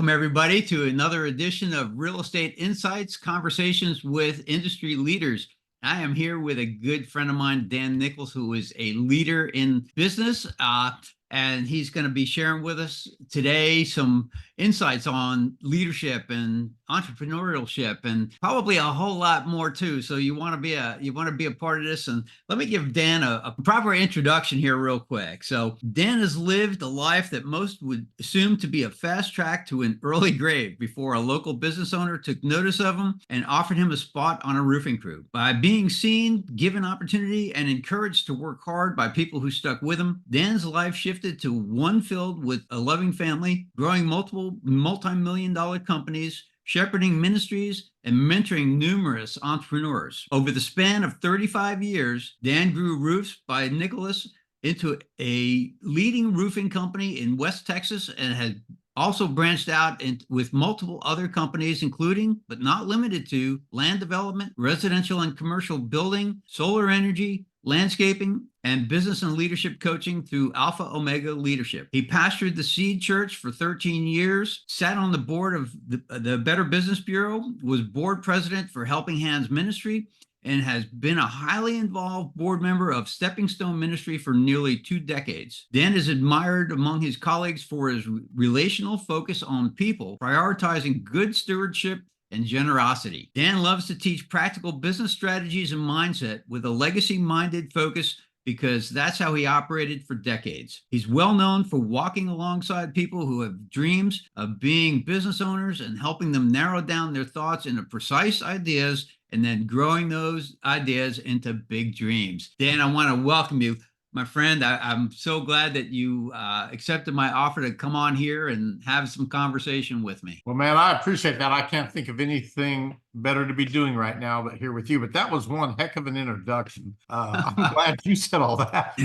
Welcome, everybody, to another edition of Real Estate Insights, Conversations with Industry Leaders. I am here with a good friend of mine, Dan Nichols, who is a leader in business, and he's going to be sharing with us today some insights on leadership and entrepreneurship, and probably a whole lot more too. So you want to be a part of this. And let me give Dan a proper introduction here real quick. So Dan has lived a life that most would assume to be a fast track to an early grave before a local business owner took notice of him and offered him a spot on a roofing crew. By being seen, given opportunity, and encouraged to work hard by people who stuck with him, Dan's life shifted to one filled with a loving family, growing multiple multi-million-dollar companies, shepherding ministries, and mentoring numerous entrepreneurs. Over the span of 35 years, Dan grew Roofs by Nicholas into a leading roofing company in West Texas and has also branched out with multiple other companies, including, but not limited to, land development, residential and commercial building, solar energy, landscaping, and business and leadership coaching through Alpha Omega Leadership. He pastored the Seed Church for 13 years, sat on the board of the Better Business Bureau, was board president for Helping Hands Ministry, and has been a highly involved board member of Stepping Stone Ministry for nearly 2 decades. Dan is admired among his colleagues for his relational focus on people, prioritizing good stewardship and generosity. Dan loves to teach practical business strategies and mindset with a legacy-minded focus because that's how he operated for decades. He's well known for walking alongside people who have dreams of being business owners and helping them narrow down their thoughts into precise ideas and then growing those ideas into big dreams. Dan, I want to welcome you. My friend, I'm so glad that you accepted my offer to come on here and have some conversation with me. Well, man, I appreciate that. I can't think of anything better to be doing right now but here with you. But that was one heck of an introduction. I'm glad you said all that.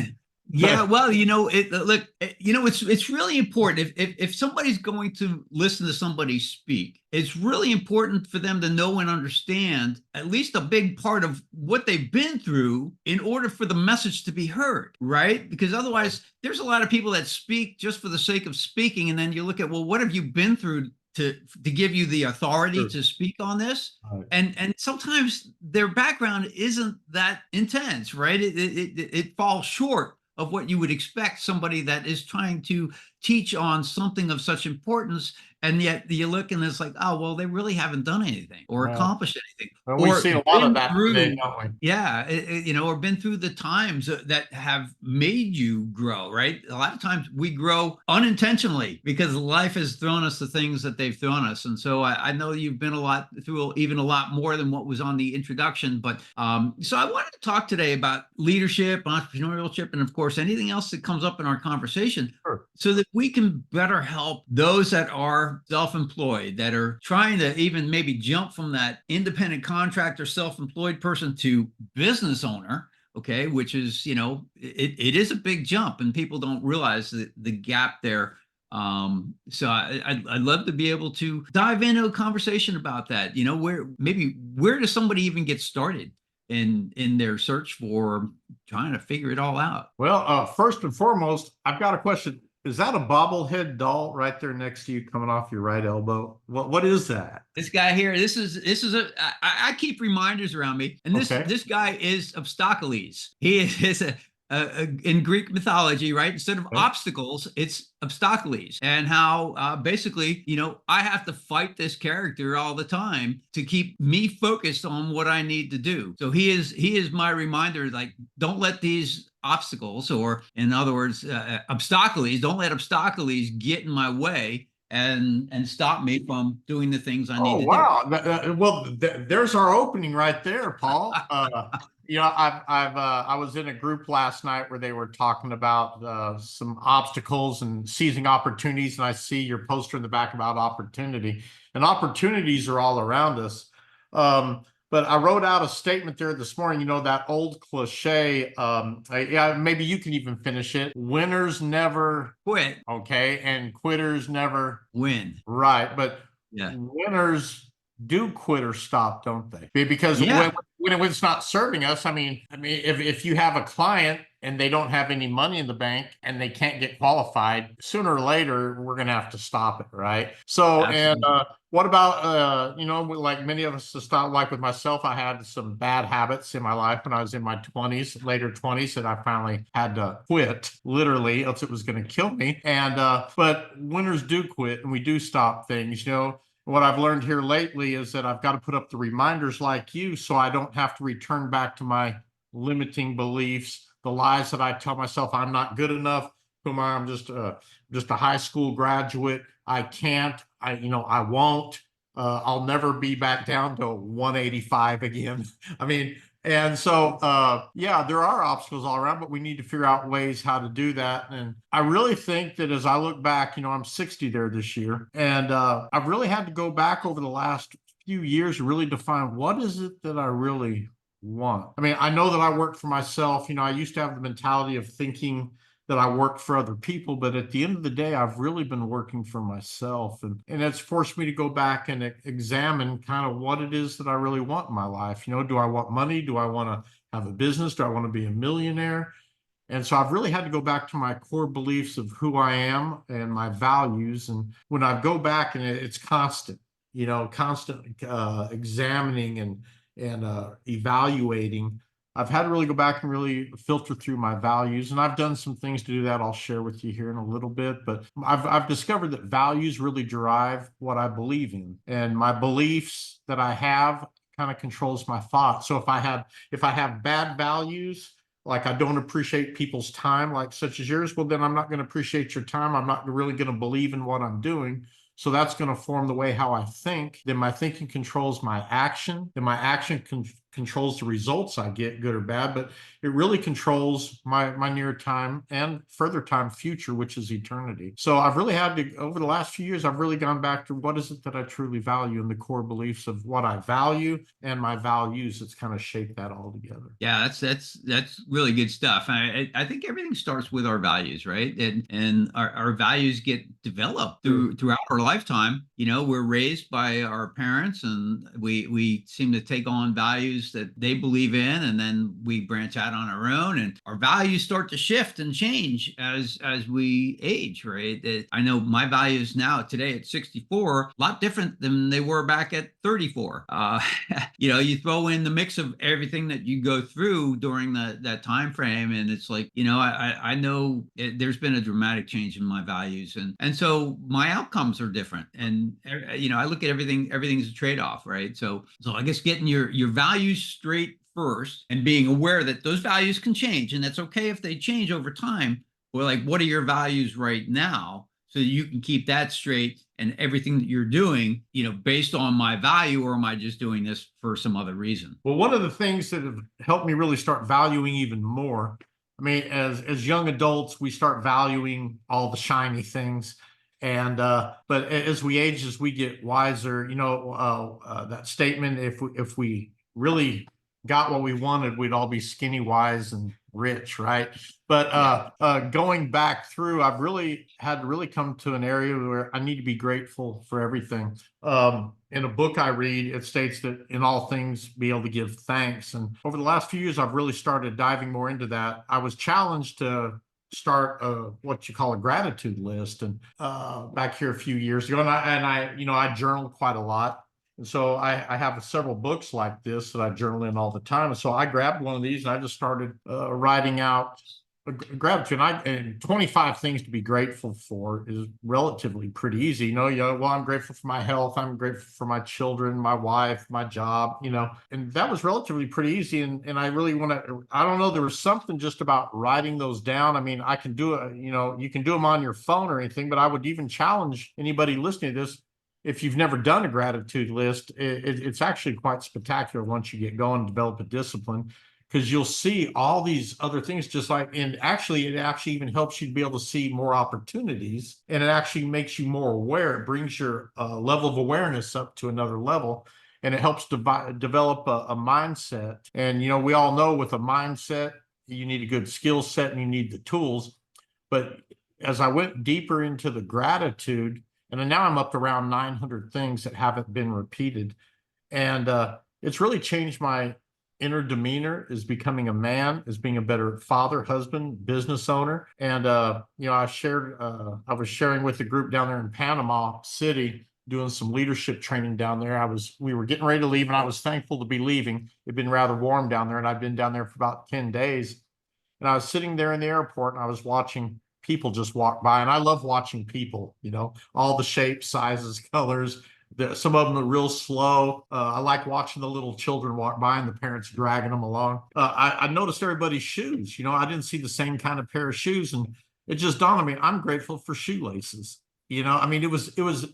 Yeah, well, it's really important if somebody's going to listen to somebody speak, it's really important for them to know and understand at least a big part of what they've been through in order for the message to be heard, right? Because otherwise, there's a lot of people that speak just for the sake of speaking, and then you look at, well, what have you been through to give you the authority to speak on this? Right. And sometimes their background isn't that intense, right? It falls short of what you would expect somebody that is trying to teach on something of such importance, and yet you look and it's like, oh, well, they really haven't done anything or accomplished anything. Well, we see a lot of that today, don't we? Yeah, or been through the times that have made you grow, right? A lot of times we grow unintentionally because life has thrown us the things that they've thrown us. And so I know you've been through even a lot more than what was on the introduction. But so I wanted to talk today about leadership, entrepreneurship, and of course, anything else that comes up in our conversation. Sure. So that we can better help those that are self-employed, that are trying to even maybe jump from that independent contractor, self-employed person to business owner, okay, which is, it is a big jump and people don't realize the gap there. So I'd love to be able to dive into a conversation about that, where does somebody even get started in their search for trying to figure it all out? Well, first and foremost, I've got a question. Is that a bobblehead doll right there next to you coming off your right elbow? What is that? This guy here, I keep reminders around me, and this guy is Obstacles. He is in Greek mythology, right? Instead of obstacles, it's Obstacles, and how basically, I have to fight this character all the time to keep me focused on what I need to do. So he is my reminder, like, don't let these obstacles, or in other words, Obstacles, don't let Obstacles get in my way and stop me from doing the things I need to do. Oh, wow. There's our opening right there, Paul. I was in a group last night where they were talking about some obstacles and seizing opportunities, and I see your poster in the back about opportunity, and opportunities are all around us. But I wrote out a statement there this morning, that old cliche, maybe you can even finish it. Winners never quit. Okay. And quitters never win. Right. But winners do quit or stop, don't they? Because when it's not serving us, I mean, if you have a client and they don't have any money in the bank and they can't get qualified, sooner or later, we're going to have to stop it. Right. So, and Absolutely. what about, like many of us to stop, like with myself, I had some bad habits in my life when I was in my 20s, later 20s, that I finally had to quit, literally, else it was going to kill me. And, but winners do quit and we do stop things, What I've learned here lately is that I've got to put up the reminders like you so I don't have to return back to my limiting beliefs, the lies that I tell myself. I'm not good enough. Who am I? I'm just a high school graduate. I can't. I won't. I'll never be back down to 185 again. I mean, and so, yeah, there are obstacles all around, but we need to figure out ways how to do that. And I really think that as I look back, I'm 60 there this year, and I've really had to go back over the last few years to really define what is it that I really want. I mean, I know that I work for myself. I used to have the mentality of thinking that I worked for other people, but at the end of the day, I've really been working for myself. And it's forced me to go back and examine kind of what it is that I really want in my life. Do I want money? Do I want to have a business? Do I want to be a millionaire? And so I've really had to go back to my core beliefs of who I am and my values. And when I go back, and it's constant, constant examining and evaluating, I've had to really go back and really filter through my values. And I've done some things to do that. I'll share with you here in a little bit. But I've discovered that values really drive what I believe in. And my beliefs that I have kind of controls my thoughts. So if I have bad values, like I don't appreciate people's time, like such as yours, well, then I'm not going to appreciate your time. I'm not really going to believe in what I'm doing. So that's going to form the way how I think. Then my thinking controls my action. Then my action controls the results I get, good or bad, but it really controls my near time and further time future, which is eternity. So I've really had to, over the last few years, I've really gone back to what is it that I truly value, and the core beliefs of what I value and my values that's kind of shaped that all together. Yeah, that's really good stuff. I think everything starts with our values, right? And our values get developed throughout our lifetime. We're raised by our parents, and we seem to take on values that they believe in, and then we branch out on our own, and our values start to shift and change as we age, right? I know my values now today at 64, a lot different than they were back at 34. You throw in the mix of everything that you go through during that time frame, and it's like, I know there's been a dramatic change in my values, and so my outcomes are different. And I look at everything's a trade-off, right? So I guess getting your values straight first, and being aware that those values can change, and that's okay if they change over time. Or like, what are your values right now, so you can keep that straight, and everything that you're doing, based on my value, or am I just doing this for some other reason? Well, one of the things that have helped me really start valuing even more, I mean, as young adults, we start valuing all the shiny things. And but as we age, as we get wiser, that statement, if we really got what we wanted, we'd all be skinny, wise, and rich, right? But going back through, I've really had to really come to an area where I need to be grateful for everything. In a book I read, it states that in all things, be able to give thanks. And over the last few years, I've really started diving more into that. I was challenged to start what you call a gratitude list, and back here a few years ago, and I journal quite a lot. And so I have several books like this that I journal in all the time. And so I grabbed one of these and I just started writing out gratitude. And 25 things to be grateful for is relatively pretty easy. Well, I'm grateful for my health. I'm grateful for my children, my wife, my job, and that was relatively pretty easy. And I really I don't know, there was something just about writing those down. I mean, I can do it, you can do them on your phone or anything, but I would even challenge anybody listening to this. If you've never done a gratitude list, it's actually quite spectacular once you get going and develop a discipline, because you'll see all these other things, just like, and actually, it actually even helps you to be able to see more opportunities, and it actually makes you more aware. It brings your level of awareness up to another level, and it helps develop a mindset. And, we all know with a mindset, you need a good skill set and you need the tools. But as I went deeper into the gratitude, and now I'm up to around 900 things that haven't been repeated. And it's really changed my inner demeanor, is becoming a man, is being a better father, husband, business owner. And, I was sharing with the group down there in Panama City, doing some leadership training down there. We were getting ready to leave, and I was thankful to be leaving. It'd been rather warm down there, and I'd been down there for about 10 days. And I was sitting there in the airport, and I was watching people just walk by. And I love watching people, all the shapes, sizes, colors. Some of them are real slow. I like watching the little children walk by and the parents dragging them along. I noticed everybody's shoes. I didn't see the same kind of pair of shoes, and it just dawned on me, I'm grateful for shoelaces. It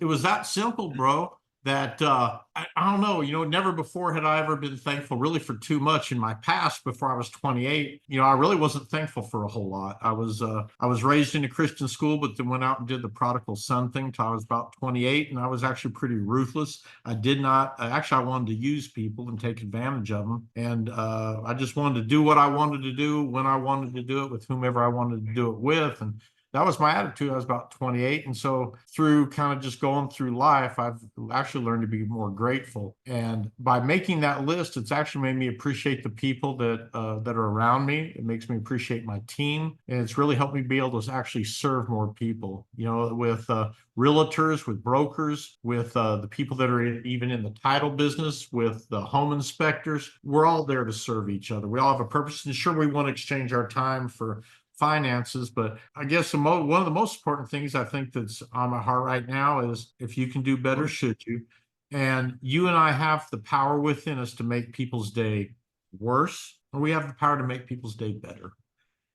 was that simple, bro. That I don't know, never before had I ever been thankful really for too much in my past. Before I was 28, I really wasn't thankful for a whole lot. I was raised in a Christian school, but then went out and did the prodigal son thing till I was about 28, and I was actually pretty ruthless. I wanted to use people and take advantage of them, and I just wanted to do what I wanted to do when I wanted to do it with whomever I wanted to do it with, and that was my attitude. I was about 28. And so through kind of just going through life, I've actually learned to be more grateful. And by making that list, it's actually made me appreciate the people that are around me. It makes me appreciate my team. And it's really helped me be able to actually serve more people, with realtors, with brokers, with the people that are even in the title business, with the home inspectors. We're all there to serve each other. We all have a purpose. And sure, we want to exchange our time for finances, but I guess one of the most important things I think that's on my heart right now is, if you can do better, should you? And you and I have the power within us to make people's day worse, or we have the power to make people's day better.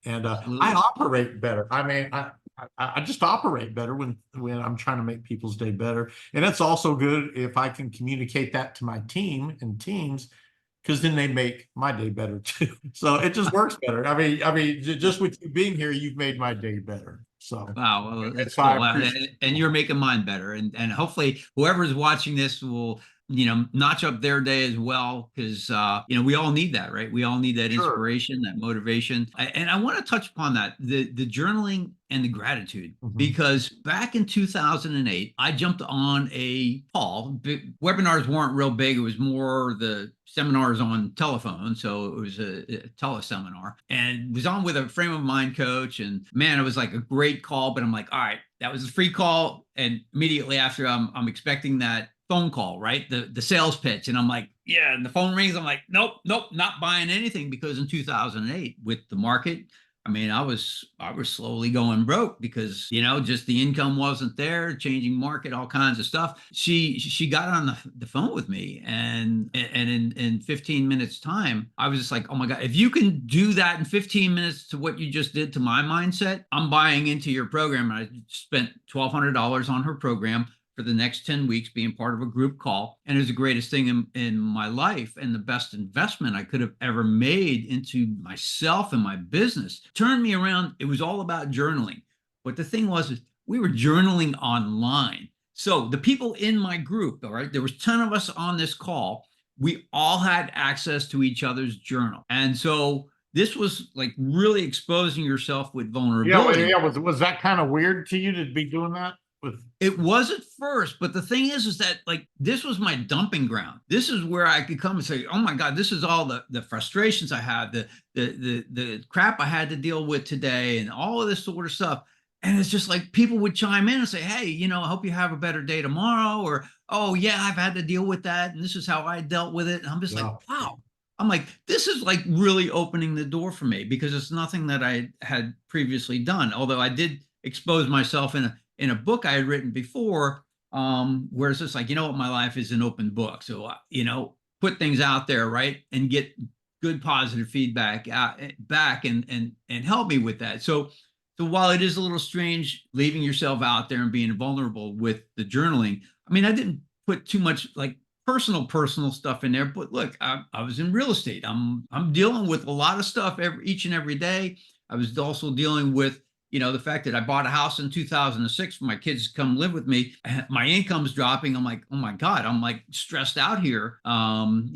And I operate better. I just operate better when I'm trying to make people's day better. And it's also good if I can communicate that to my team and teams, because then they make my day better too. So it just works better. Just with you being here, you've made my day better. So wow, well, that's cool. And you're making mine better. And hopefully whoever's watching this will, notch up their day as well, because we all need that, right? We all need that inspiration, that motivation. And I want to touch upon that, the journaling and the gratitude, because back in 2008, I jumped on a call. Webinars weren't real big. It was more the seminars on telephone. So it was a teleseminar, and was on with a frame of mind coach. And man, it was like a great call, but I'm like, all right, that was a free call. And immediately after, I'm expecting that phone call, right? The sales pitch. And I'm like, yeah. And the phone rings. I'm like, nope, not buying anything, because in 2008 with the market, I was slowly going broke, because, just the income wasn't there, changing market, all kinds of stuff. She got on the phone with me, and in 15 minutes time, I was just like, oh my God, if you can do that in 15 minutes to what you just did to my mindset, I'm buying into your program. And I spent $1,200 on her program for the next 10 weeks, being part of a group call. And it was the greatest thing in my life, and the best investment I could have ever made into myself and my business. Turned me around. It was all about journaling. But the thing was, we were journaling online. So the people in my group, all right, there was 10 of us on this call. We all had access to each other's journal. And so this was like really exposing yourself with vulnerability. Yeah. Was that kind of weird to you to be doing that? It was at first, but the thing is that, like, this was my dumping ground. This is where I could come and say, oh my God, this is all the frustrations I had, the crap I had to deal with today, and all of this sort of stuff. And it's just like people would chime in and say, hey, I hope you have a better day tomorrow. Or, oh yeah, I've had to deal with that, and this is how I dealt with it. And I'm just like, wow. I'm like, this is like really opening the door for me, because it's nothing that I had previously done. Although I did expose myself in a book I had written before, where it's just like, my life is an open book. So, put things out there, right? And get good positive feedback back and help me with that. So while it is a little strange leaving yourself out there and being vulnerable with the journaling, I didn't put too much like personal stuff in there, but look, I was in real estate. I'm dealing with a lot of stuff each and every day. I was also dealing with, the fact that I bought a house in 2006 for my kids to come live with me. My income's dropping. I'm like, oh my God, I'm like stressed out here, and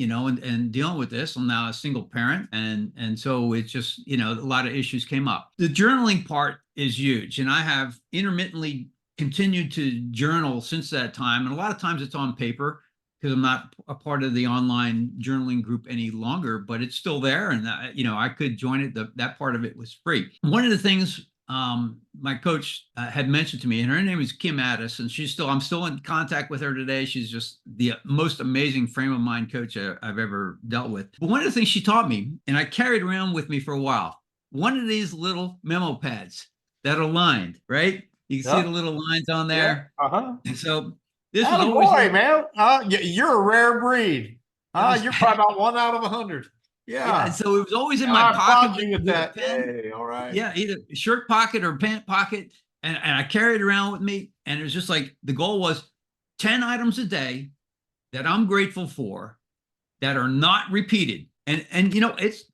dealing with this. I'm now a single parent. And so it's just, a lot of issues came up. The journaling part is huge. And I have intermittently continued to journal since that time. And a lot of times it's on paper. because I'm not a part of the online journaling group any longer, but it's still there. And I could join it. That part of it was free. One of the things my coach had mentioned to me, and her name is Kim Addis, and I'm still in contact with her today. She's just the most amazing frame of mind coach I've ever dealt with. But one of the things she taught me, and I carried around with me for a while, one of these little memo pads that are lined, right? You can see the little lines on there. And so this was always boy, man. You're a rare breed. You're probably about 1 out of 100. Yeah. And so it was always in And my I pocket applaud you with that. pen. Hey, all right. Yeah, either shirt pocket or pant pocket. And I carried it around with me. And it was just like the goal was 10 items a day that I'm grateful for that are not repeated. And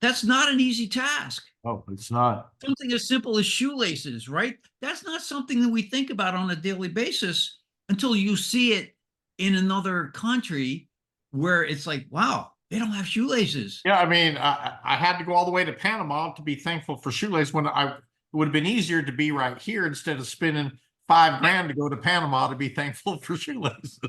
that's not an easy task. Oh, it's not. Something as simple as shoelaces, right? That's not something that we think about on a daily basis until you see it in another country where it's like, wow, they don't have shoelaces. Yeah, I mean, I had to go all the way to Panama to be thankful for shoelace when it would have been easier to be right here instead of spending $5,000 to go to Panama to be thankful for shoelaces.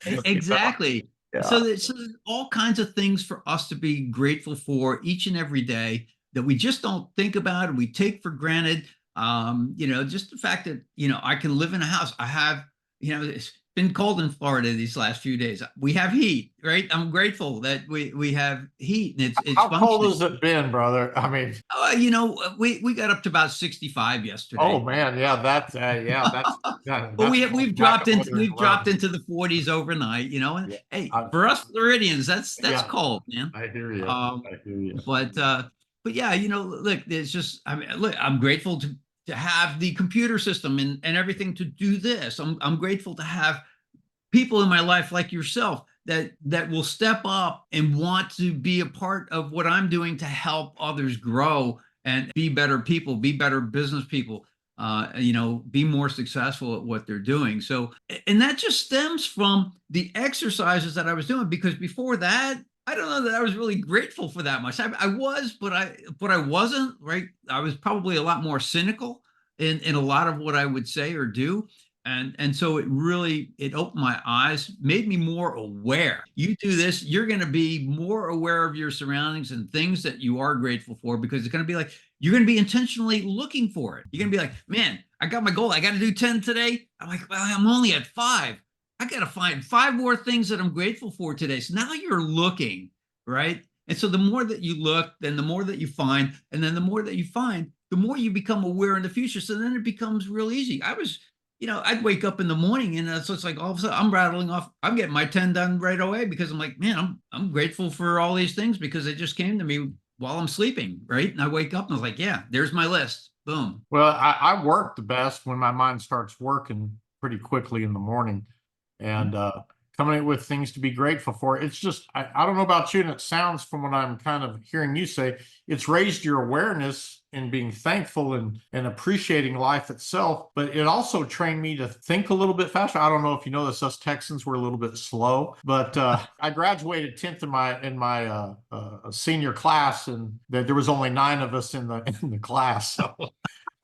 Exactly. Yeah. So there's all kinds of things for us to be grateful for each and every day that we just don't think about and we take for granted. Just the fact that, I can live in a house. I have, it's been cold in Florida these last few days. We have heat, right? I'm grateful that we have heat. And it's how cold has it been, brother? I mean, we got up to about 65 yesterday. Oh man, yeah, that's but we've dropped into the 40s overnight, and hey, for us Floridians, that's cold, man. I hear you. I hear you. But yeah, look, there's just, look, I'm grateful to have the computer system and everything to do this. I'm grateful to have people in my life like yourself that will step up and want to be a part of what I'm doing to help others grow and be better people, be better business people, be more successful at what they're doing. So, and that just stems from the exercises that I was doing, because before that, I don't know that I was really grateful for that much. I was, but I wasn't, right? I was probably a lot more cynical in a lot of what I would say or do. And so it opened my eyes, made me more aware. You do this, you're going to be more aware of your surroundings and things that you are grateful for, because it's going to be like, you're going to be intentionally looking for it. You're going to be like, man, I got my goal. I got to do 10 today. I'm like, well, I'm only at 5. I got to find 5 more things that I'm grateful for today. So now you're looking, right? And so the more that you look, then the more that you find, and then the more that you find, the more you become aware in the future. So then it becomes real easy. I'd wake up in the morning and so it's like all of a sudden I'm rattling off. I'm getting my 10 done right away because I'm like, man, I'm grateful for all these things because they just came to me while I'm sleeping, right? And I wake up and I was like, yeah, there's my list. Boom. Well, I work the best when my mind starts working pretty quickly in the morning. And coming up with things to be grateful for. It's just, I don't know about you, and it sounds from what I'm kind of hearing you say, it's raised your awareness in being thankful and appreciating life itself, but it also trained me to think a little bit faster. I don't know if you know this, us Texans were a little bit slow, but I graduated 10th in my senior class, and there was only 9 of us in the class. So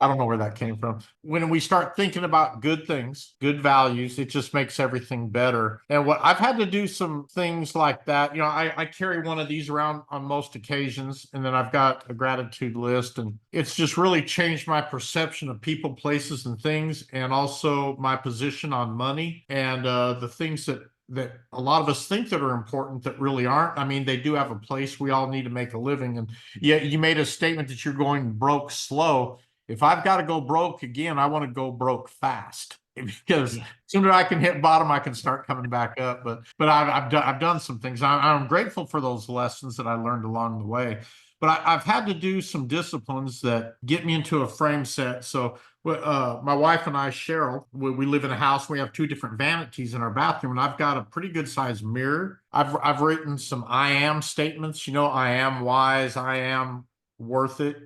I don't know where that came from. When we start thinking about good things, good values, it just makes everything better. And what I've had to do some things like that, I carry one of these around on most occasions, and then I've got a gratitude list, and it's just really changed my perception of people, places, and things, and also my position on money and the things that a lot of us think that are important that really aren't. I mean, they do have a place. We all need to make a living. And yet you made a statement that you're going broke slow. If I've got to go broke again, I want to go broke fast, because sooner I can hit bottom, I can start coming back up. But I've done some things. I'm grateful for those lessons that I learned along the way. But I've had to do some disciplines that get me into a frame set. So my wife and I, Cheryl, we live in a house. We have 2 different vanities in our bathroom, and I've got a pretty good sized mirror. I've written some I am statements. I am wise. I am worth it,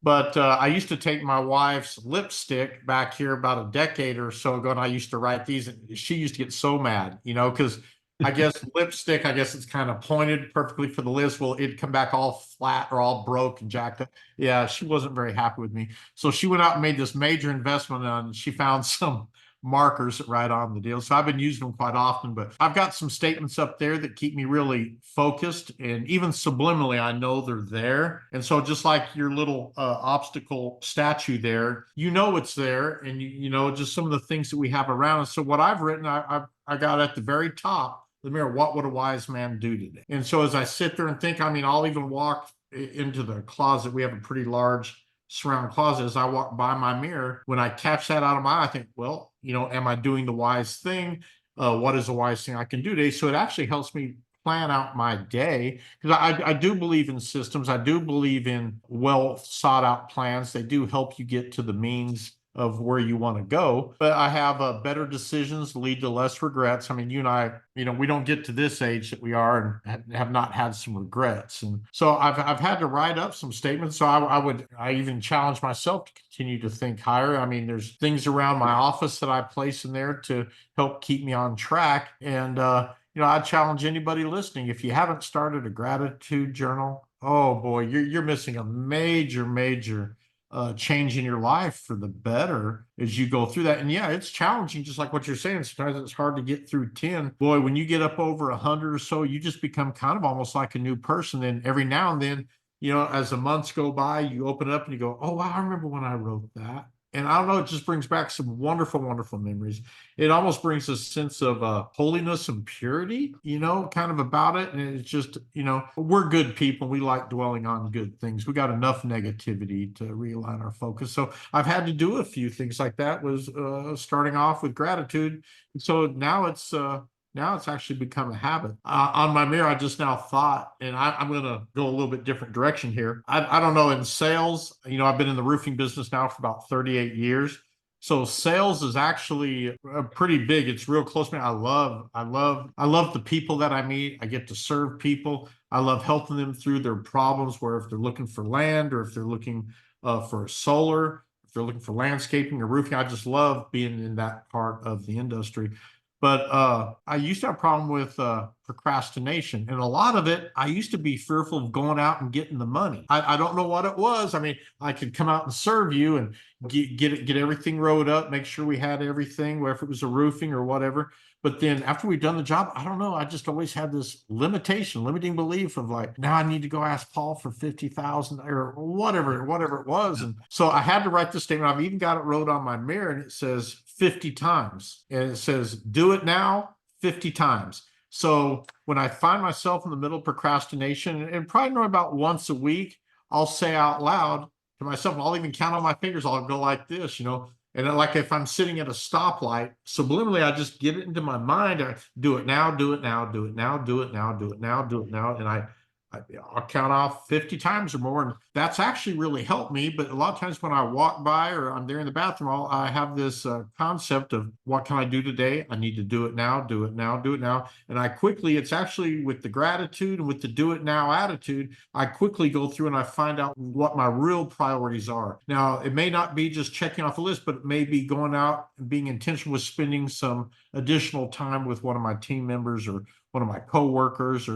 but I used to take my wife's lipstick back here about a decade or so ago, and I used to write these, and she used to get so mad, because I guess lipstick, it's kind of pointed perfectly for the list. Well, it'd come back all flat or all broke and jacked up. Yeah, she wasn't very happy with me. So she went out and made this major investment, and she found some markers right on the deal. So I've been using them quite often, but I've got some statements up there that keep me really focused, and even subliminally, I know they're there. And so just like your little obstacle statue there, you know it's there, and you know just some of the things that we have around us. So what I've written, I got at the very top the mirror, what would a wise man do today? And so as I sit there and think, I mean, I'll even walk into the closet. We have a pretty large surround closet. As I walk by my mirror, when I catch that out of my eye, I think, well, you know, am I doing the wise thing? What is the wise thing I can do today? So it actually helps me plan out my day, because I do believe in systems. I do believe in well thought out plans. They do help you get to the means of where you want to go. But I have better decisions lead to less regrets. I mean, you and I, you know, we don't get to this age that we are and have not had some regrets. And so I've had to write up some statements. So I even challenge myself to continue to think higher. I mean, there's things around my office that I place in there to help keep me on track. And, you know, I challenge anybody listening, if you haven't started a gratitude journal, oh boy, you're missing a major change in your life for the better as you go through that. And yeah, it's challenging, just like what you're saying. Sometimes it's hard to get through 10. Boy, when you get up over 100 or so, you just become kind of almost like a new person. And every now and then, you know, as the months go by, you open it up and you go, oh, wow, I remember when I wrote that. And I don't know, it just brings back some wonderful memories. It almost brings a sense of holiness and purity, you know, kind of about it. And it's just, you know, we're good people. We like dwelling on good things. We got enough negativity to realign our focus. So I've had to do a few things like that, was starting off with gratitude. So now it's actually become a habit. On my mirror, I just now thought, and I'm going to go a little bit different direction here. I don't know, in sales, you know, I've been in the roofing business now for about 38 years. So sales is actually pretty big. It's real close to me. I love the people that I meet. I get to serve people. I love helping them through their problems, where if they're looking for land, or if they're looking for solar, if they're looking for landscaping or roofing. I just love being in that part of the industry. But I used to have a problem with procrastination. And a lot of it, I used to be fearful of going out and getting the money. I don't know what it was. I mean, I could come out and serve you and get everything rode up, make sure we had everything, whether it was a roofing or whatever. But then after we'd done the job, I don't know, I just always had this limiting belief of like, now I need to go ask Paul for 50,000 or whatever it was. And so I had to write this statement. I've even got it wrote on my mirror, and it says 50 times. And it says, do it now 50 times. So when I find myself in the middle of procrastination, and probably about once a week, I'll say out loud to myself, and I'll even count on my fingers. I'll go like this, you know. And then, like if I'm sitting at a stoplight, subliminally, I just get it into my mind. I do it now, do it now, do it now, do it now, do it now, do it now. And I'll count off 50 times or more. And that's actually really helped me. But a lot of times when I walk by or I'm there in the bathroom, I have this concept of, what can I do today? I need to do it now, do it now, do it now. And it's actually with the gratitude and with the do it now attitude, I quickly go through and I find out what my real priorities are. Now, it may not be just checking off a list, but it may be going out and being intentional with spending some additional time with one of my team members or one of my coworkers,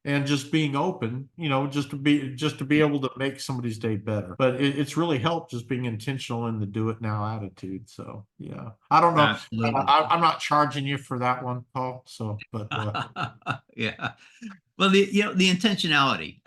and just being open, you know, just to be able to make somebody's day better. But it's really helped just being intentional in the do it now attitude. So yeah, I don't know. Absolutely. I'm not charging you for that one, Paul. So, but Yeah. Well, the intentionality,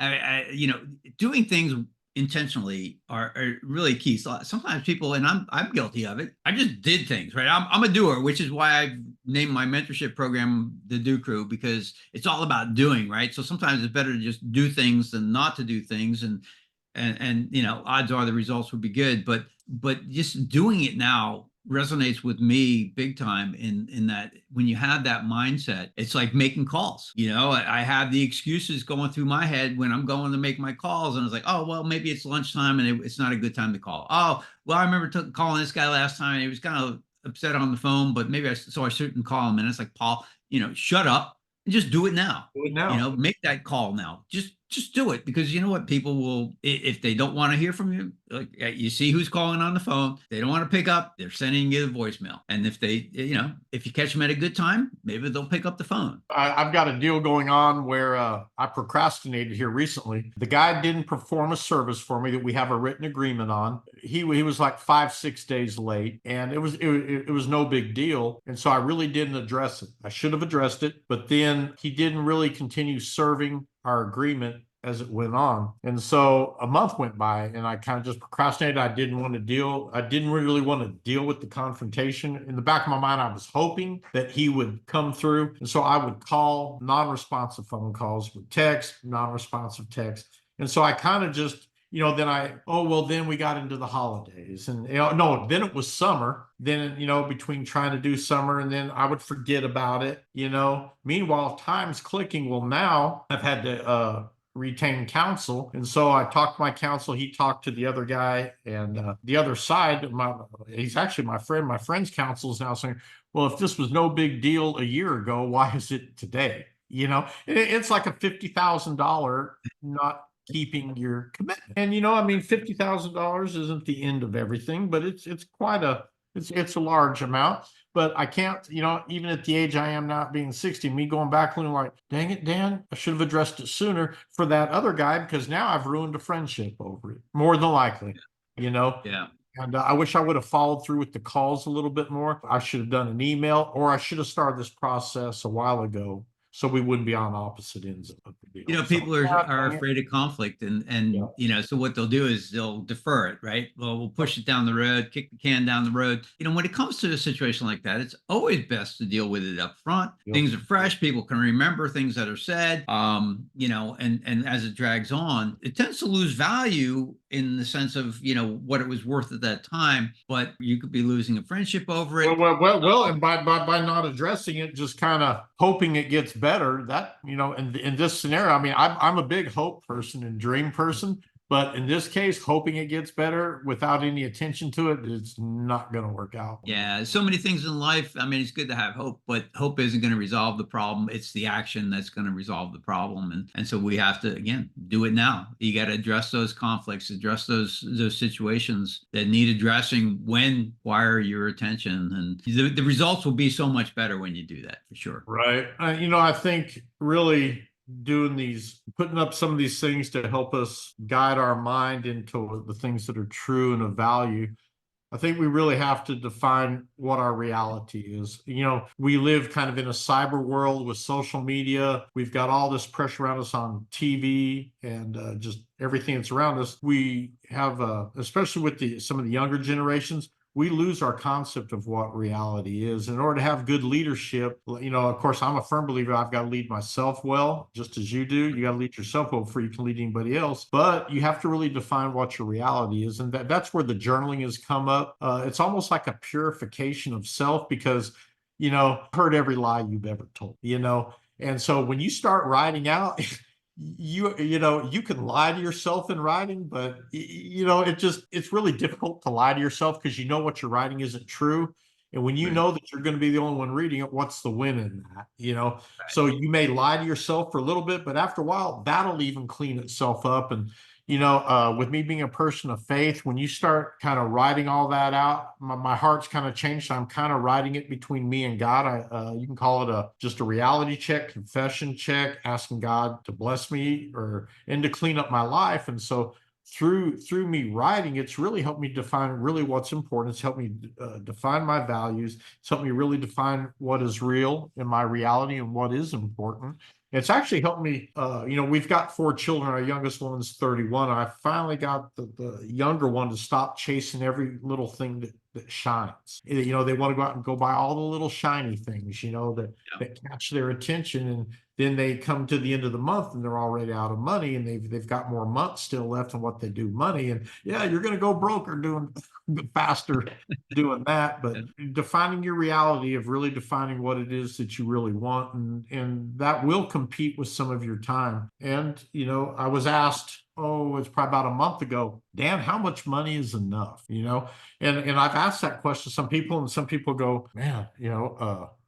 you know, doing things intentionally are really key. So sometimes people, and I'm guilty of it, I just did things, right? I'm a doer, which is why I've named my mentorship program the Do Crew, because it's all about doing, right? So sometimes it's better to just do things than not to do things. And you know, odds are the results would be good, but just doing it now resonates with me big time in that when you have that mindset, it's like making calls. You know, I have the excuses going through my head when I'm going to make my calls, and it's like, oh, well, maybe it's lunchtime and it's not a good time to call. Oh, well, I remember calling this guy last time and he was kind of upset on the phone, but maybe I shouldn't call him. And it's like, Paul, you know, shut up and just do it now. do it now. You know, make that call now. Just do it, because you know what, people will, if they don't want to hear from you, look, you see who's calling on the phone. They don't want to pick up. They're sending you the voicemail. And if they, if you catch them at a good time, maybe they'll pick up the phone. I've got a deal going on where I procrastinated here recently. The guy didn't perform a service for me that we have a written agreement on. He was like 5-6 days late, and it was no big deal. And so I really didn't address it. I should have addressed it, but then he didn't really continue serving our agreement as it went on. And so a month went by and I kind of just procrastinated. I didn't really want to deal with the confrontation. In the back of my mind, I was hoping that he would come through. And so I would call non-responsive phone calls, with text, non-responsive text. And so I kind of just, then we got into the holidays and, no, then it was summer. Then, between trying to do summer and then I would forget about it, Meanwhile, time's clicking. Well, now I've had to, retain counsel. And so I talked to my counsel. He talked to the other guy, and the other side, he's actually my friend. My friend's counsel is now saying, well, if this was no big deal a year ago, why is it today? It's like a $50,000 not keeping your commitment. And, $50,000 isn't the end of everything, but it's a large amount. But I can't, even at the age I am now, being 60, me going back and like, dang it, Dan, I should have addressed it sooner for that other guy, because now I've ruined a friendship over it, more than likely, Yeah. And I wish I would have followed through with the calls a little bit more. I should have done an email, or I should have started this process a while ago, so we wouldn't be on opposite ends of the deal. People are afraid of conflict, and so what they'll do is they'll defer it, right? Well, we'll push it down the road, kick the can down the road. When it comes to a situation like that, it's always best to deal with it up front. Yep. Things are fresh. People can remember things that are said. And as it drags on, it tends to lose value in the sense of, what it was worth at that time, but you could be losing a friendship over it. Well, and by not addressing it, just kind of hoping it gets better, that, in this scenario, I'm a big hope person and dream person, but in this case, hoping it gets better without any attention to it, it's not going to work out. Yeah, so many things in life. It's good to have hope, but hope isn't going to resolve the problem. It's the action that's going to resolve the problem. And so we have to, again, do it now. You got to address those conflicts, address those situations that need addressing when require your attention. And the results will be so much better when you do that, for sure. Right. I think really putting up some of these things to help us guide our mind into the things that are true and of value. I think we really have to define what our reality is. We live kind of in a cyber world with social media. We've got all this pressure around us on TV and just everything that's around us. We have, especially with some of the younger generations, we lose our concept of what reality is. In order to have good leadership, of course, I'm a firm believer I've got to lead myself well, just as you do. You got to lead yourself well before you can lead anybody else. But you have to really define what your reality is. And that's where the journaling has come up. It's almost like a purification of self, because, heard every lie you've ever told, And so when you start writing out, you can lie to yourself in writing, but it's really difficult to lie to yourself, because what you're writing isn't true. And when you know that you're going to be the only one reading it, what's the win in that? So you may lie to yourself for a little bit, but after a while, that'll even clean itself up. And with me being a person of faith, when you start kind of writing all that out, my heart's kind of changed. So I'm kind of writing it between me and God. You can call it just a reality check, confession check, asking God to bless me and to clean up my life. And so through me writing, it's really helped me define really what's important. It's helped me define my values. It's helped me really define what is real in my reality and what is important. It's actually helped me, we've got 4 children. Our youngest one's 31. I finally got the younger one to stop chasing every little thing that shines. They want to go out and go buy all the little shiny things, that catch their attention. And then they come to the end of the month and they're already out of money, and they've got more months still left on what they do money. And you're going to go broke or doing faster doing that. But defining your reality, of really defining what it is that you really want, and that will compete with some of your time. And I was asked, it's probably about a month ago, Dan, how much money is enough? And I've asked that question to some people, and some people go,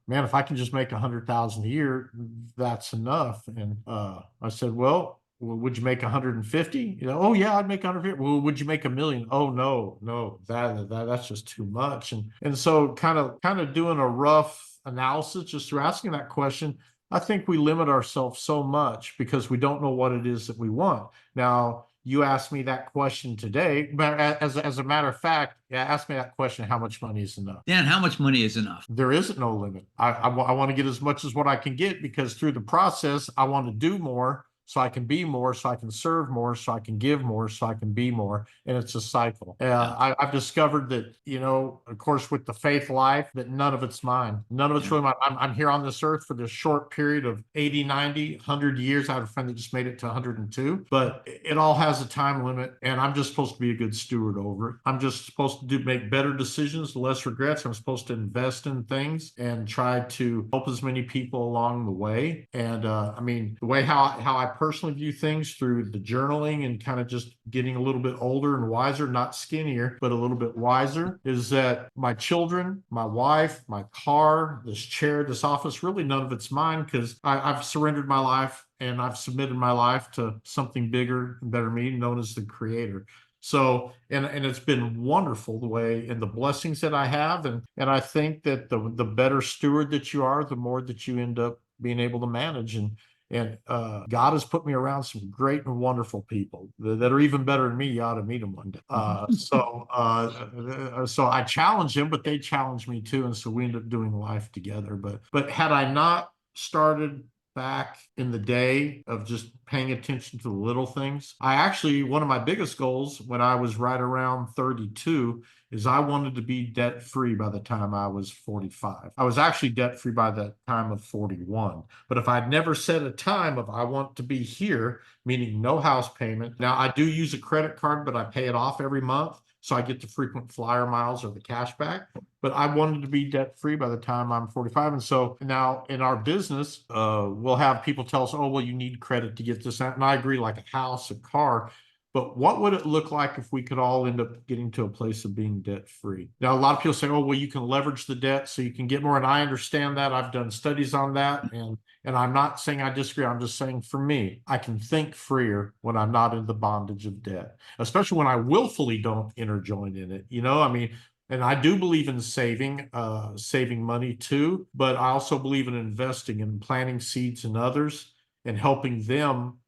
man, if I can just make 100,000 a year, that's enough. And I said, well, Well, would you make 150? Oh yeah, I'd make 150. Well, would you make 1 million? Oh no, that's just too much. And so kind of doing a rough analysis just through asking that question, I think we limit ourselves so much because we don't know what it is that we want. Now, you asked me that question today, but as a matter of fact, yeah, ask me that question, how much money is enough? Dan, how much money is enough? There isn't no limit. I want to get as much as what I can get because through the process, I want to do more so I can be more, so I can serve more, so I can give more, so I can be more. And it's a cycle. Yeah. I've discovered that, of course, with the faith life, that none of it's mine. None of it's Yeah. really mine. I'm here on this earth for this short period of 80, 90, 100 years. I have a friend that just made it to 102, but it all has a time limit. And I'm just supposed to be a good steward over it. I'm just supposed to make better decisions, less regrets. I'm supposed to invest in things and try to help as many people along the way. And I mean, the way how I personally view things through the journaling and kind of just getting a little bit older and wiser, not skinnier, but a little bit wiser, is that my children, my wife, my car, this chair, this office, really none of it's mine because I've surrendered my life and I've submitted my life to something bigger and better me, known as the Creator. So, and it's been wonderful the way and the blessings that I have. And I think that the better steward that you are, the more that you end up being able to manage. And God has put me around some great and wonderful people that are even better than me. You ought to meet them one day. So I challenge them, but they challenge me too. And so we end up doing life together. But had I not started back in the day of just paying attention to the little things, one of my biggest goals when I was right around 32 is I wanted to be debt free by the time I was 45. I was actually debt free by the time of 41. But if I'd never set a time of I want to be here, meaning no house payment. Now I do use a credit card, but I pay it off every month. So I get the frequent flyer miles or the cash back. But I wanted to be debt free by the time I'm 45. And so now in our business, we'll have people tell us, oh, well, you need credit to get this out. And I agree, like a house, a car. But what would it look like if we could all end up getting to a place of being debt free? Now, a lot of people say, oh, well, you can leverage the debt so you can get more. And I understand that. I've done studies on that. And I'm not saying I disagree. I'm just saying for me, I can think freer when I'm not in the bondage of debt, especially when I willfully don't interjoin in it. I mean, and I do believe in saving money too, but I also believe in investing and planting seeds in others and helping them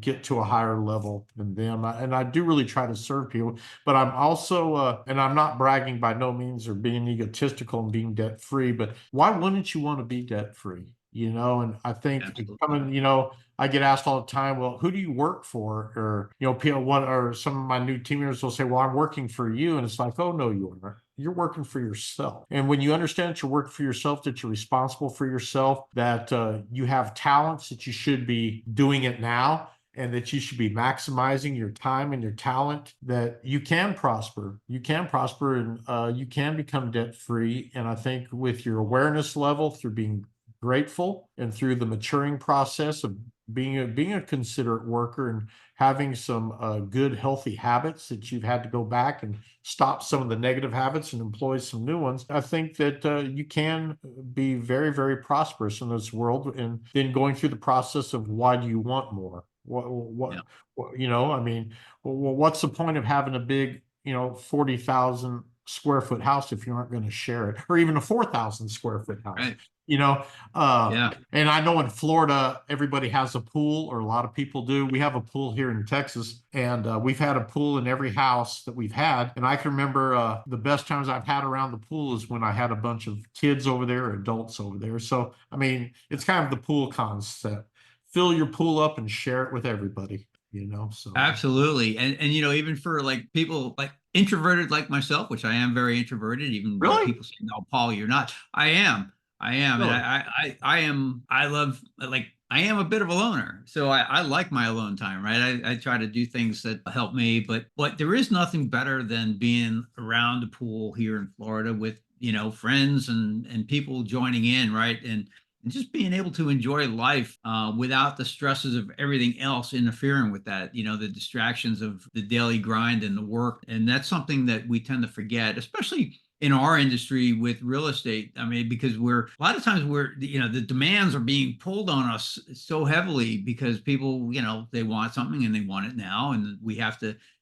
get to a higher level than them. And I do really try to serve people, but I'm also, and I'm not bragging by no means or being egotistical and being debt free, but why wouldn't you want to be debt free? And I think I get asked all the time, well, who do you work for? Or, people, or some of my new team members will say, well, I'm working for you. And it's like, oh, no, you aren't. You're working for yourself. And when you understand that you're working for yourself, that you're responsible for yourself, that you have talents, that you should be doing it now, and that you should be maximizing your time and your talent, that you can prosper. You can prosper and you can become debt free. And I think with your awareness level, through being grateful and through the maturing process of being a considerate worker and having some good healthy habits that you've had to go back and stop some of the negative habits and employ some new ones, I think that you can be very, very prosperous in this world. And then going through the process of why do you want more? I mean, what's the point of having a big 40,000 square foot house if you aren't going to share it, or even a 4,000 square foot house? Right. Yeah. And I know in Florida, everybody has a pool, or a lot of people do. We have a pool here in Texas, and we've had a pool in every house that we've had. And I can remember the best times I've had around the pool is when I had a bunch of kids over there, or adults over there. So, I mean, it's kind of the pool concept. Fill your pool up and share it with everybody, so. Absolutely. And even for like people like introverted like myself, which I am very introverted, even though Really? people say, no, Paul, you're not. I am. And Really? I am a bit of a loner. So I like my alone time, right? I try to do things that help me, but there is nothing better than being around the pool here in Florida with, friends and people joining in, right? And just being able to enjoy life without the stresses of everything else interfering with that, the distractions of the daily grind and the work. And that's something that we tend to forget, especially in our industry with real estate. I mean, because a lot of times the demands are being pulled on us so heavily because people, they want something and they want it now. And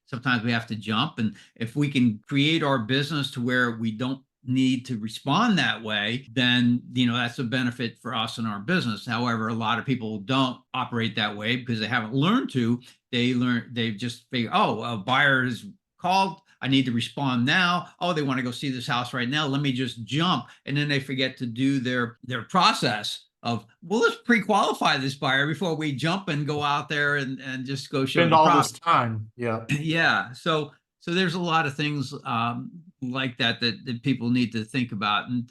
sometimes we have to jump. And if we can create our business to where we don't need to respond that way, then that's a benefit for us in our business. However, a lot of people don't operate that way because they haven't learned to. They just figure, oh, a buyer has called, I need to respond now. Oh, they want to go see this house right now, let me just jump. And then they forget to do their process of, well, let's pre-qualify this buyer before we jump and go out there and just go show Spend the all property. this time. Yeah. Yeah. So there's a lot of things like that people need to think about, and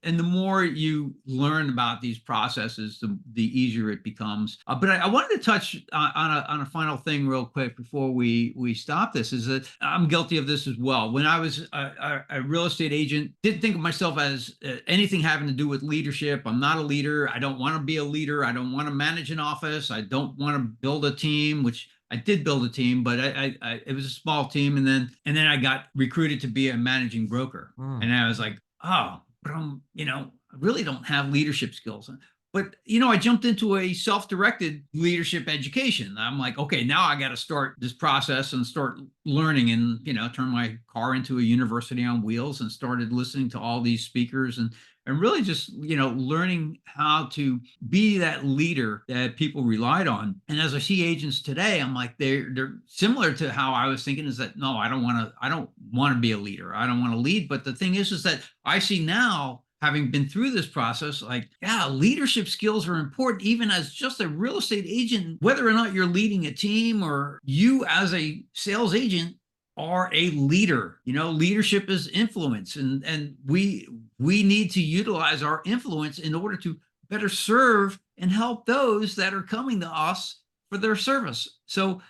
the more you learn about these processes, the easier it becomes. But I wanted to touch on a final thing real quick before we stop this. Is that I'm guilty of this as well. When I was a real estate agent, didn't think of myself as anything having to do with leadership. I'm not a leader. I don't want to be a leader. I don't want to manage an office. I don't want to build a team, which I did build a team, but it was a small team, and then I got recruited to be a managing broker, and I was like, oh, but I really don't have leadership skills. But I jumped into a self-directed leadership education. I'm like, okay, now I got to start this process and start learning, and turn my car into a university on wheels, and started listening to all these speakers and really just learning how to be that leader that people relied on. And as I see agents today, I'm like, they're similar to how I was thinking, is that, no, I don't want to be a leader, I don't want to lead. But the thing is that I see now, having been through this process, like, yeah, leadership skills are important even as just a real estate agent. Whether or not you're leading a team, or you as a sales agent are a leader. Leadership is influence, and we need to utilize our influence in order to better serve and help those that are coming to us for their service. So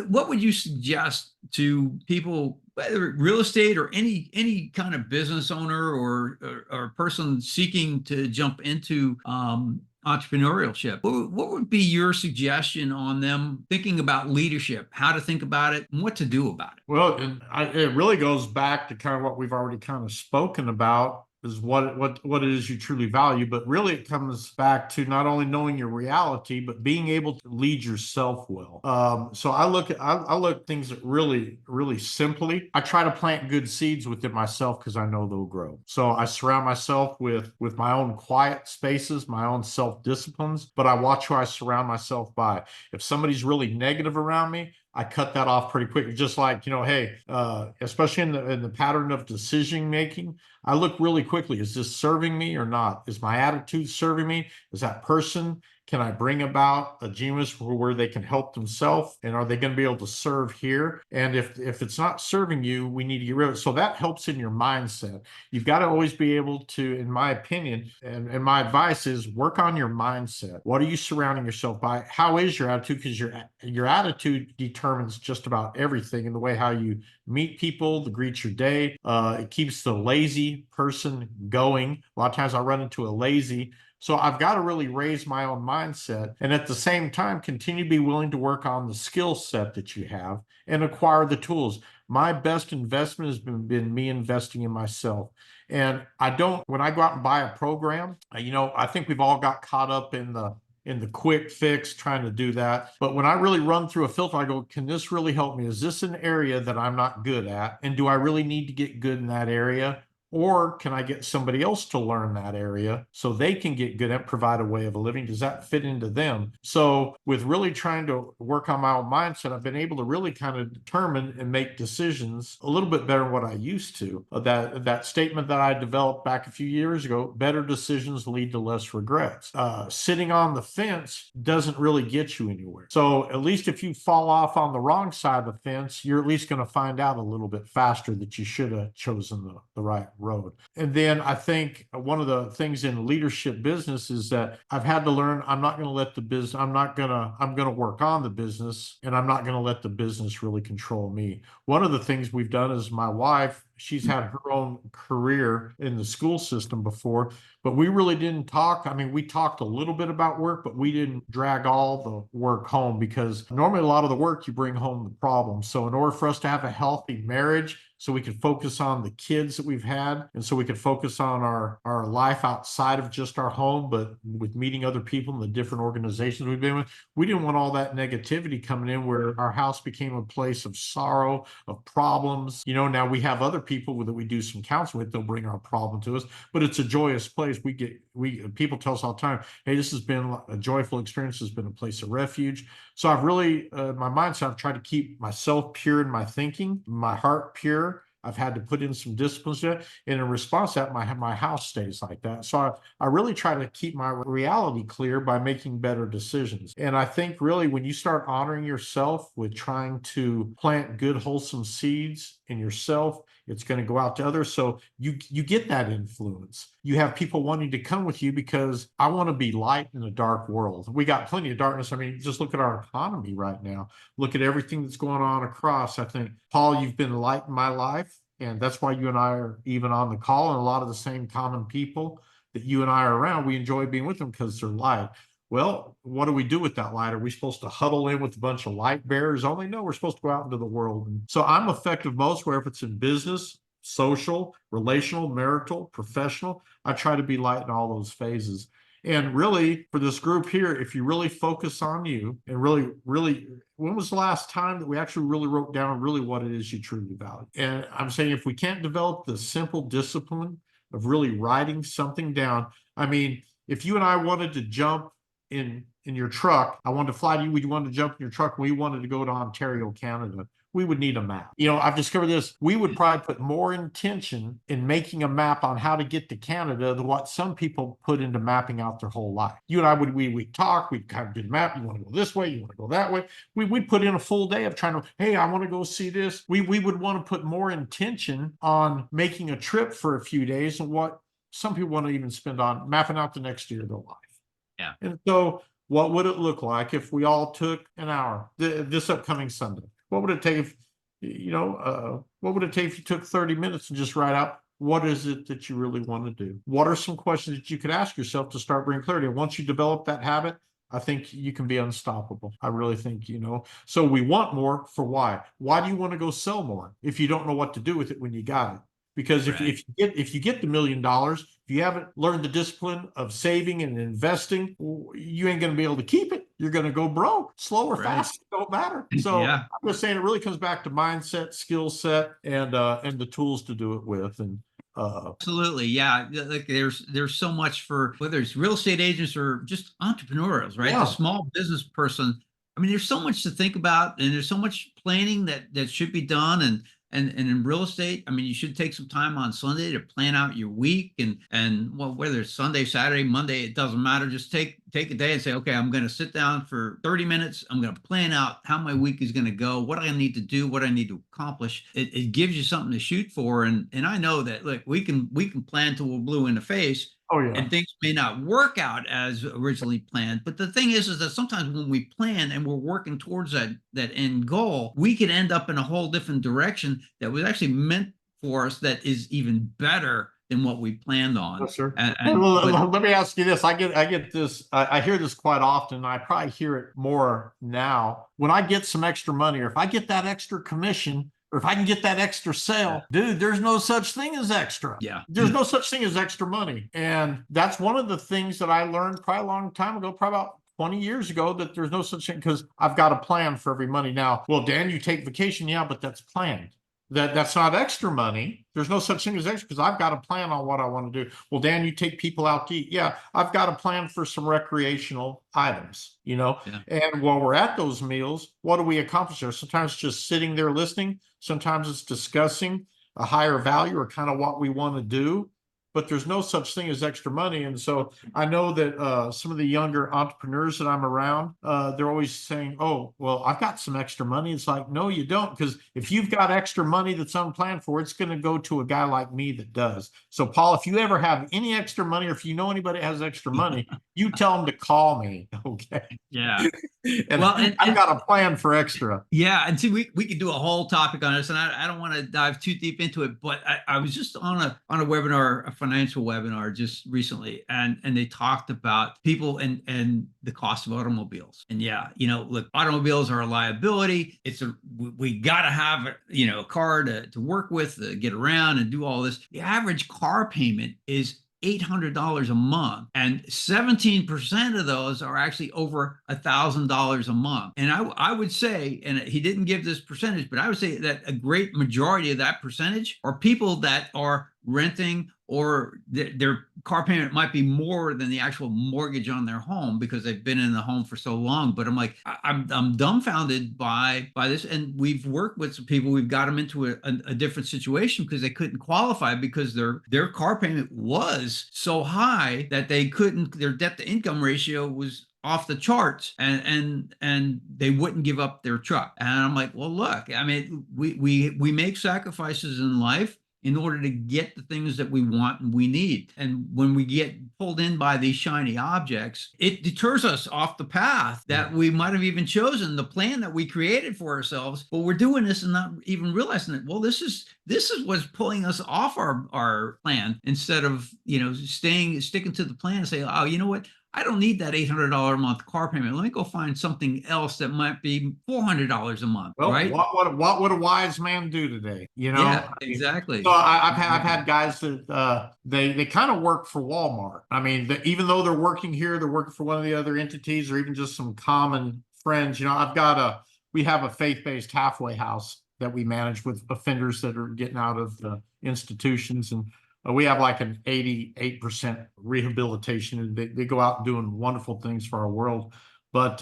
what would you suggest to people, whether real estate or any kind of business owner or person seeking to jump into entrepreneurship? What would be your suggestion on them thinking about leadership, how to think about it, and what to do about it? Well, and it really goes back to kind of what we've already kind of spoken about, is what it is you truly value. But really it comes back to not only knowing your reality, but being able to lead yourself well. So I look at things really, really simply. I try to plant good seeds within myself because I know they'll grow. So I surround myself with my own quiet spaces, my own self-disciplines, but I watch who I surround myself by. If somebody's really negative around me, I cut that off pretty quickly. Just like, hey, especially in the pattern of decision making, I look really quickly. Is this serving me or not? Is my attitude serving me? Is that person, can I bring about a genius where they can help themselves? And are they going to be able to serve here? And if it's not serving you, we need to get rid of it. So that helps in your mindset. You've got to always be able to, in my opinion, and my advice is, work on your mindset. What are you surrounding yourself by? How is your attitude? Because your attitude determines just about everything in the way how you meet people, to greet your day. It keeps the lazy person going. A lot of times I run into a lazy. So I've got to really raise my own mindset, and at the same time, continue to be willing to work on the skill set that you have and acquire the tools. My best investment has been me investing in myself. And when I go out and buy a program, I think we've all got caught up in the quick fix, trying to do that. But when I really run through a filter, I go, can this really help me? Is this an area that I'm not good at? And do I really need to get good in that area? Or can I get somebody else to learn that area so they can get good at, provide a way of a living? Does that fit into them? So with really trying to work on my own mindset, I've been able to really kind of determine and make decisions a little bit better than what I used to. That statement that I developed back a few years ago, better decisions lead to less regrets. Sitting on the fence doesn't really get you anywhere. So at least if you fall off on the wrong side of the fence, you're at least going to find out a little bit faster that you should have chosen the right road. And then I think one of the things in leadership business is that I've had to learn, I'm going to work on the business, and I'm not going to let the business really control me. One of the things we've done is my wife she's had her own career in the school system before, but we really didn't talk. I mean, we talked a little bit about work, but we didn't drag all the work home, because normally a lot of the work you bring home the problem. So in order for us to have a healthy marriage, so we could focus on the kids that we've had, and so we could focus on our life outside of just our home, but with meeting other people in the different organizations we've been with, we didn't want all that negativity coming in where our house became a place of sorrow, of problems. You know, now we have other people that we do some counseling with, they'll bring our problem to us, but it's a joyous place. People tell us all the time, hey, this has been a joyful experience, has been a place of refuge. So I've really, my mindset, I've tried to keep myself pure in my thinking, my heart pure. I've had to put in some disciplines to it. And in response to that, my house stays like that. So I really try to keep my reality clear by making better decisions. And I think really when you start honoring yourself with trying to plant good, wholesome seeds in yourself, it's going to go out to others. So you get that influence. You have people wanting to come with you because I want to be light in a dark world. We got plenty of darkness. I mean, just look at our economy right now. Look at everything that's going on across. I think, Paul, you've been light in my life. And that's why you and I are even on the call, and a lot of the same common people that you and I are around, we enjoy being with them because they're light. Well, what do we do with that light? Are we supposed to huddle in with a bunch of light bearers only? No, we're supposed to go out into the world. And so I'm effective most where if it's in business, social, relational, marital, professional, I try to be light in all those phases. And really, for this group here, if you really focus on you and really, when was the last time that we actually really wrote down really what it is you truly value? And I'm saying if we can't develop the simple discipline of really writing something down, I mean, if you and I wanted to jump in your truck, I wanted to fly to you, we wanted to jump in your truck, and we wanted to go to Ontario, Canada, we would need a map. You know, I've discovered this. We would probably put more intention in making a map on how to get to Canada than what some people put into mapping out their whole life. You and I we'd talk, we'd kind of do the map. You want to go this way, you want to go that way. We'd put in a full day of trying to, hey, I want to go see this. We would want to put more intention on making a trip for a few days than what some people want to even spend on mapping out the next year of their life. Yeah. And so what would it look like if we all took an hour this upcoming Sunday? What would it take if, what would it take if you took 30 minutes and just write out, what is it that you really want to do? What are some questions that you could ask yourself to start bringing clarity? And once you develop that habit, I think you can be unstoppable. I really think, so we want more for why? Why do you want to go sell more if you don't know what to do with it when you got it? Because if you get the $1 million, if you haven't learned the discipline of saving and investing, you ain't going to be able to keep it. You're going to go broke. Slow or fast, it don't matter. So Yeah. I'm just saying it really comes back to mindset, skill set, and the tools to do it with. And Absolutely. Yeah. Like there's so much for whether it's real estate agents or just entrepreneurs, right? Yeah. The small business person. I mean, there's so much to think about, and there's so much planning that should be done. And in real estate, I mean, you should take some time on Sunday to plan out your week, and well, whether it's Sunday, Saturday, Monday, it doesn't matter. Just take a day and say, okay, I'm going to sit down for 30 minutes. I'm going to plan out how my week is going to go, what I need to do, what I need to accomplish. It gives you something to shoot for. And I know that, look, we can plan till we're blue in the face. Oh, yeah. And things may not work out as originally planned. But the thing is that sometimes when we plan and we're working towards that end goal, we could end up in a whole different direction that was actually meant for us, that is even better than what we planned on. Yes, sir. But Let me ask you this. I get this. I hear this quite often. I probably hear it more now. When I get some extra money, or if I get that extra commission, or if I can get that extra sale, dude, there's no such thing as extra. Yeah. There's no such thing as extra money. And that's one of the things that I learned probably a long time ago, probably about 20 years ago, that there's no such thing, because I've got a plan for every money. Now, well, Dan, you take vacation. Yeah, but that's planned. That's not extra money. There's no such thing as extra, because I've got a plan on what I want to do. Well, Dan, you take people out to eat. Yeah, I've got a plan for some recreational items, Yeah. And while we're at those meals, what do we accomplish there? Sometimes just sitting there listening. Sometimes it's discussing a higher value or kind of what we want to do. but there's no such thing as extra money. And so I know that some of the younger entrepreneurs that I'm around, they're always saying, oh, well, I've got some extra money. It's like, no, you don't. Because if you've got extra money that's unplanned for, it's going to go to a guy like me that does. So Paul, if you ever have any extra money, or if you know anybody that has extra money, you tell them to call me. Okay. Yeah. And Well, I've got a plan for extra. yeah, and see, we could do a whole topic on this, and I don't want to dive too deep into it, but I was just on a webinar, a financial webinar just recently, and they talked about people and the cost of automobiles. And yeah, look, automobiles are a liability. We got to have a car to work with, to get around and do all this. The average car payment is $800 a month, and 17% of those are actually over $1,000 a month. And I would say, and he didn't give this percentage, but I would say that a great majority of that percentage are people that are renting, or their car payment might be more than the actual mortgage on their home because they've been in the home for so long. But I'm like, I'm dumbfounded by this. And we've worked with some people, we've got them into a different situation because they couldn't qualify because their car payment was so high that they couldn't, their debt to income ratio was off the charts, and they wouldn't give up their truck. And I'm like, well, look, I mean, we make sacrifices in life in order to get the things that we want and we need. And when we get pulled in by these shiny objects, it deters us off the path that we might have even chosen, the plan that we created for ourselves. But we're doing this and not even realizing that, well, this is what's pulling us off our plan, instead of, sticking to the plan and say, oh, you know what? I don't need that $800 a month car payment. Let me go find something else that might be $400 a month. Well, right? What would a wise man do today? Yeah, exactly. So I've had guys that they kind of work for Walmart. I mean, even though they're working here, they're working for one of the other entities, or even just some common friends. We have a faith-based halfway house that we manage with offenders that are getting out of the institutions, and we have like an 88% rehabilitation, and they go out doing wonderful things for our world. But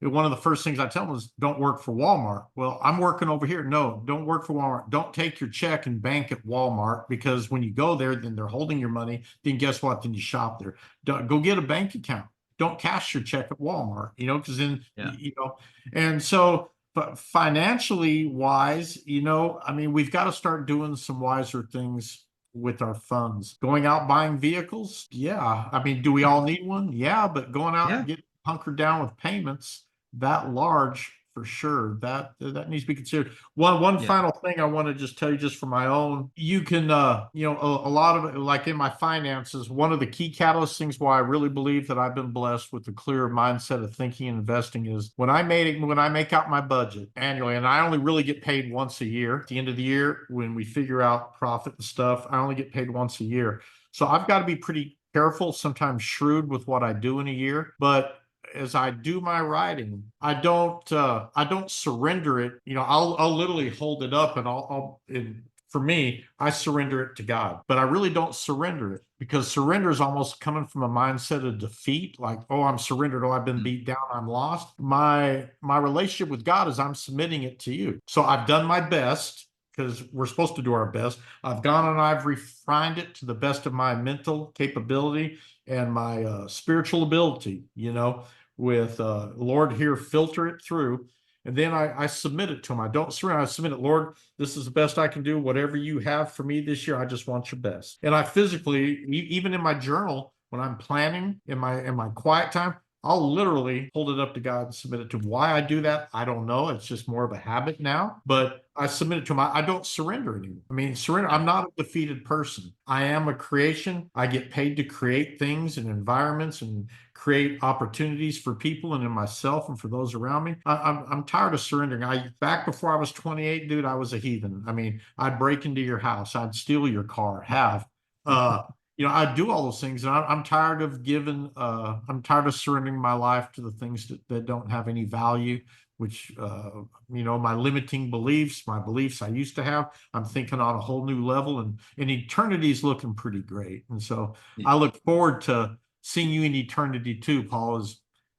one of the first things I tell them is, don't work for Walmart. Well, I'm working over here. No, don't work for Walmart. Don't take your check and bank at Walmart, because when you go there, then they're holding your money. Then guess what? Then you shop there. Go get a bank account. Don't cash your check at Walmart, because then, and so, but financially wise, I mean, we've got to start doing some wiser things with our funds. Going out buying vehicles, yeah. I mean, do we all need one? Yeah, but going out and get hunkered down with payments that large, for sure, that needs to be considered. One final thing I want to just tell you, just for my own, you can a lot of it, like in my finances, one of the key catalyst things why I really believe that I've been blessed with a clear mindset of thinking and investing is when I make out my budget annually, and I only really get paid once a year. At the end of the year, when we figure out profit and stuff, I only get paid once a year. So I've got to be pretty careful, sometimes shrewd with what I do in a year. But as I do my writing, I don't surrender it. I'll literally hold it up, and for me, I surrender it to God, but I really don't surrender it, because surrender is almost coming from a mindset of defeat. Like, oh, I'm surrendered. Oh, I've been beat down. I'm lost. My relationship with God is I'm submitting it to you. So I've done my best, because we're supposed to do our best. I've gone and I've refined it to the best of my mental capability and my spiritual ability, with Lord, here, filter it through. And then I submit it to him. I don't surrender. I submit it. Lord, this is the best I can do. Whatever you have for me this year, I just want your best. And I physically, even in my journal, when I'm planning in my quiet time, I'll literally hold it up to God and submit it to him. Why I do that, I don't know. It's just more of a habit now, but I submit it to him. I don't surrender anymore. I mean, surrender. I'm not a defeated person. I am a creation. I get paid to create things and environments and create opportunities for people and in myself and for those around me. I'm tired of surrendering. Back before I was 28, dude, I was a heathen. I mean, I'd break into your house. I'd steal your car. I do all those things, and I'm tired of I'm tired of surrendering my life to the things that don't have any value, which, my limiting beliefs, my beliefs I used to have. I'm thinking on a whole new level, and eternity is looking pretty great. And so I look forward to seeing you in eternity too, Paul,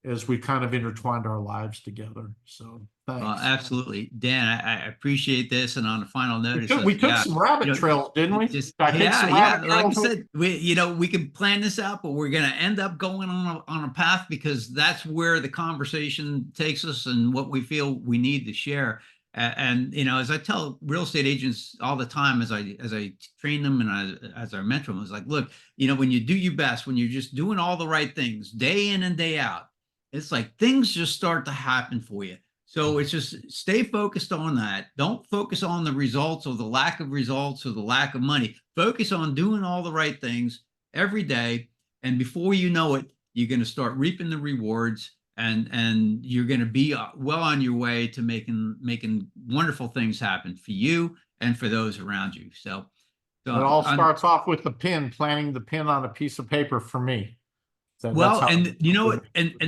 as we kind of intertwined our lives together. So Thanks. Absolutely, Dan. I appreciate this. And on a final note, We took some rabbit trails, didn't we? I think some rabbit like I trails. said, we can plan this out, but we're going to end up going on a path because that's where the conversation takes us and what we feel we need to share. And as I tell real estate agents all the time, as I train them and as I mentor them, it's like, look, when you do your best, when you're just doing all the right things day in and day out, it's like things just start to happen for you. So it's just stay focused on that. Don't focus on the results or the lack of results or the lack of money. Focus on doing all the right things every day. And before you know it, you're going to start reaping the rewards, and you're going to be well on your way to making wonderful things happen for you and for those around you. So it all starts off with the pin, planting the pin on a piece of paper for me. So and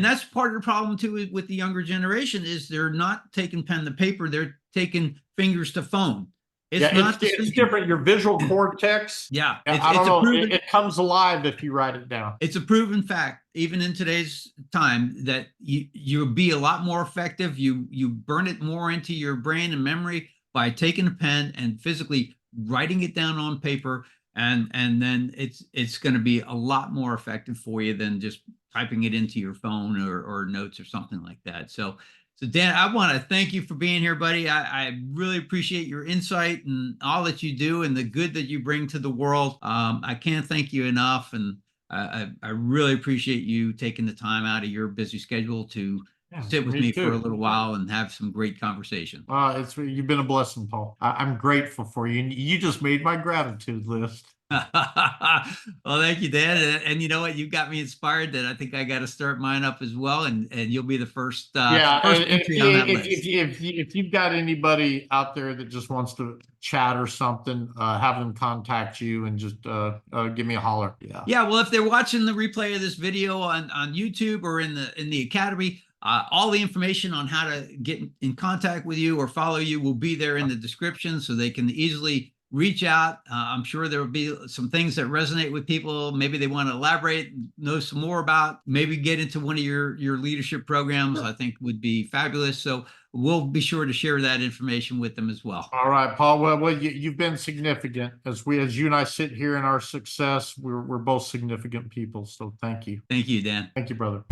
that's part of the problem too with the younger generation is they're not taking pen to paper, they're taking fingers to phone. It's different. Your visual cortex. Yeah, I don't know. It comes alive if you write it down. It's a proven fact, even in today's time, that you'll be a lot more effective. You burn it more into your brain and memory by taking a pen and physically writing it down on paper. And then it's going to be a lot more effective for you than just typing it into your phone or notes or something like that. So Dan, I want to thank you for being here, buddy. I really appreciate your insight and all that you do and the good that you bring to the world. I can't thank you enough, and I really appreciate you taking the time out of your busy schedule to sit with me for a little while and have some great conversation. You've been a blessing, Paul. I'm grateful for you. You just made my gratitude list. Well, thank you, Dan. And you know what? You got me inspired that I think I got to start mine up as well. And you'll be the first. If you've got anybody out there that just wants to chat or something, have them contact you and just give me a holler. Yeah. Well, if they're watching the replay of this video on YouTube or in the Academy, all the information on how to get in contact with you or follow you will be there in the description, so they can easily reach out. I'm sure there will be some things that resonate with people. Maybe they want to elaborate, know some more about, maybe get into one of your leadership programs. I think would be fabulous. So we'll be sure to share that information with them as well. All right, Paul. Well, you've been significant as you and I sit here in our success. We're both significant people. So thank you. Thank you, Dan. Thank you, brother.